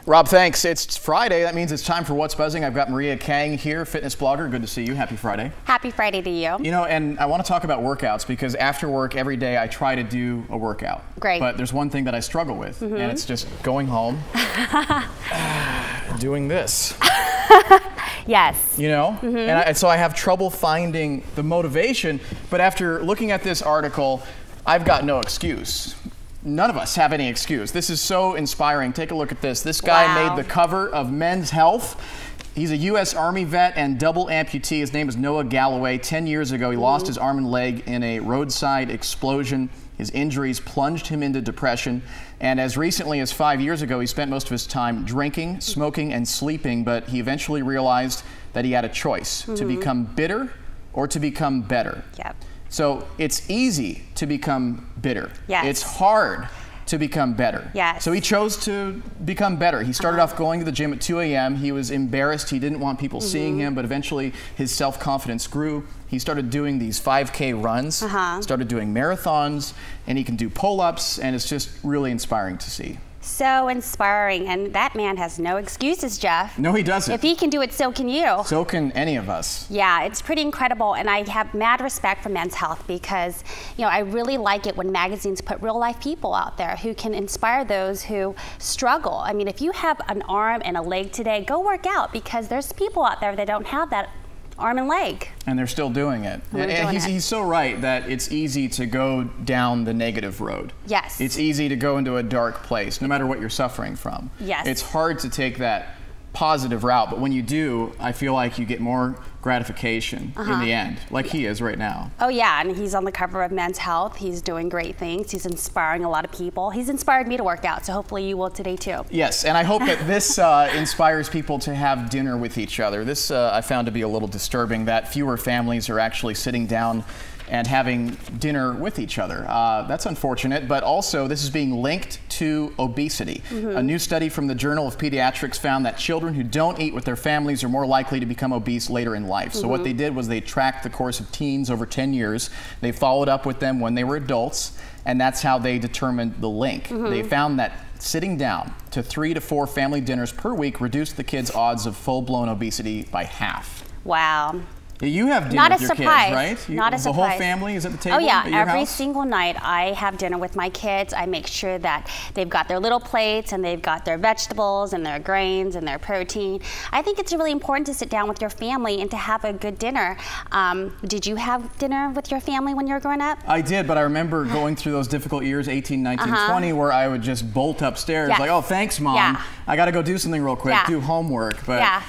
Rob, thanks. It's Friday. That means it's time for What's Buzzing. I've got Maria Kang here, fitness blogger. Good to see you. Happy Friday. Happy Friday to you. You know, and I want to talk about workouts because after work every day I try to do a workout. Great. But there's one thing that I struggle with, and it's just going home, doing this. Yes. You know? And so I have trouble finding the motivation, but after looking at this article, I've got no excuse. None of us have any excuse. This is so inspiring. Take a look at this. This guy made the cover of Men's Health. He's a U.S. Army vet and double amputee. His name is Noah Galloway. 10 years ago, he lost his arm and leg in a roadside explosion. His injuries plunged him into depression. And as recently as 5 years ago, he spent most of his time drinking, smoking, and sleeping. But he eventually realized that he had a choice to become bitter or to become better. Yep. So it's easy to become bitter. Yes. It's hard to become better. Yes. So he chose to become better. He started off going to the gym at 2 a.m. He was embarrassed. He didn't want people seeing him, but eventually his self-confidence grew. He started doing these 5K runs, started doing marathons, and he can do pull-ups, and it's just really inspiring to see. So inspiring, and that man has no excuses, Jeff. No, he doesn't. If he can do it, so can you. So can any of us. Yeah, it's pretty incredible, and I have mad respect for Men's Health because, you know, I really like it when magazines put real-life people out there who can inspire those who struggle. I mean, if you have an arm and a leg today, go work out because there's people out there that don't have that arm and leg. And they're still doing it. And he's so right that it's easy to go down the negative road. Yes. It's easy to go into a dark place, no matter what you're suffering from. Yes. It's hard to take that positive route, but when you do, I feel like you get more gratification in the end, like he is right now. Oh yeah, and he's on the cover of Men's Health. He's doing great things. He's inspiring a lot of people. He's inspired me to work out, so hopefully you will today too. Yes, and I hope that this inspires people to have dinner with each other. This I found to be a little disturbing, that fewer families are actually sitting down and having dinner with each other. That's unfortunate, but also this is being linked to obesity. A new study from the Journal of Pediatrics found that children who don't eat with their families are more likely to become obese later in life. So what they did was they tracked the course of teens over 10 years. They followed up with them when they were adults, and that's how they determined the link. They found that sitting down to 3 to 4 family dinners per week reduced the kids' odds of full-blown obesity by half. Wow. You have dinner with your kids, right? Not a surprise. The whole family is at the table? Oh yeah, at your every house? single night I have dinner with my kids. I make sure that they've got their little plates and they've got their vegetables and their grains and their protein. I think it's really important to sit down with your family and to have a good dinner. Did you have dinner with your family when you were growing up? I did, but I remember going through those difficult years, 18, 19, 20, where I would just bolt upstairs like, oh, thanks, Mom. I got to go do something real quick, do homework. But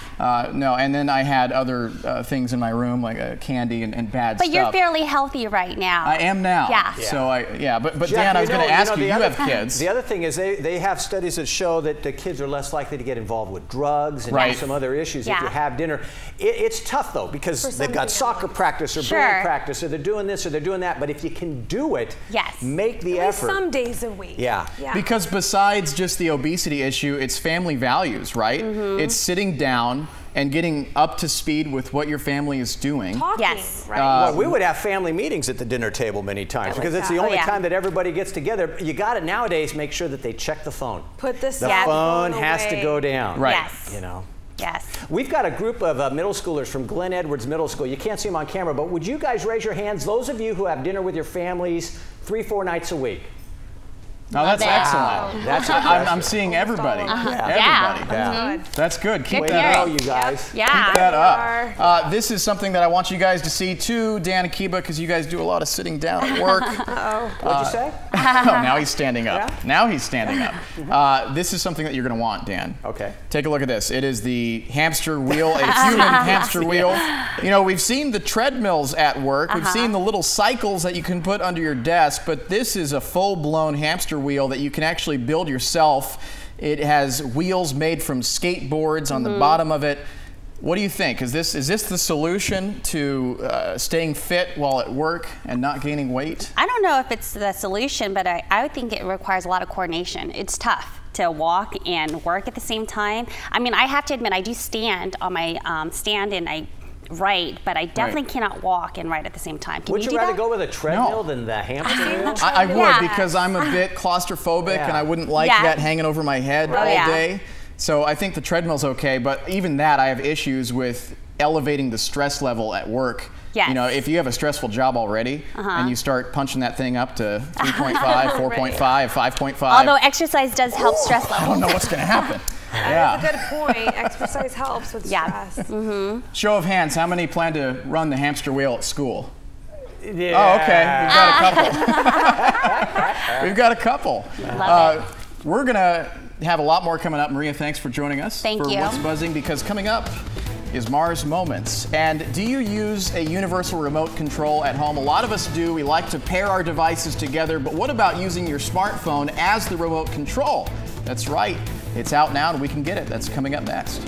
no, and then I had other things in my room, like candy and bad stuff. But you're fairly healthy right now. I am now. Yeah. So but Jeff, Dan, I was going to ask you, you have kids. The other thing is they have studies that show that the kids are less likely to get involved with drugs and some other issues if you have dinner. It's tough though because they've got soccer practice or band practice or they're doing this or they're doing that. But if you can do it, make the effort. Some days a week. Yeah. Because besides just the obesity issue, it's family values, right? It's sitting down and getting up to speed with what your family is doing. Talking, right? Well, we would have family meetings at the dinner table many times because it's the only time that everybody gets together. You got to nowadays make sure that they check the phone. Put the phone has to go down. Right. Yes. You know. Yes. We've got a group of middle schoolers from Glen Edwards Middle School. You can't see them on camera, but would you guys raise your hands? Those of you who have dinner with your families 3-4 nights a week. Oh, that's excellent. That's I'm seeing everybody. Everybody. That's good. Keep that up, you guys. Keep that up. This is something that I want you guys to see too, Dan and Kiba, because you guys do a lot of sitting down at work. What'd you say? Oh, now he's standing up. Now he's standing up. This is something that you're going to want, Dan. Okay. Take a look at this. It is the hamster wheel, a human hamster wheel. You know, we've seen the treadmills at work. We've seen the little cycles that you can put under your desk, but this is a full-blown hamster wheel that you can actually build yourself. It has wheels made from skateboards on the bottom of it. What do you think? Is this the solution to staying fit while at work and not gaining weight? I don't know if it's the solution, but I think it requires a lot of coordination. It's tough to walk and work at the same time. I mean, I have to admit, I do stand on my stand and I write, but I definitely cannot walk and write at the same time. Can would you rather go with a treadmill than the hamster wheel? I would, because I'm a bit claustrophobic and I wouldn't like that hanging over my head all day. So I think the treadmill's okay, but even that, I have issues with elevating the stress level at work. Yes. You know, if you have a stressful job already and you start punching that thing up to 3.5, 4.5, 5.5. Although exercise does help stress levels. I don't know what's going to happen. That's a good point. Exercise helps with stress. Show of hands, how many plan to run the hamster wheel at school? Yeah. Oh, okay. We've got a couple. We've got a couple. Love it. We're going to have a lot more coming up. Maria, thanks for joining us Thank for you. What's Buzzing, because coming up is Maher's Moments. And do you use a universal remote control at home? A lot of us do. We like to pair our devices together, but what about using your smartphone as the remote control? That's right. It's out now and we can get it. That's coming up next.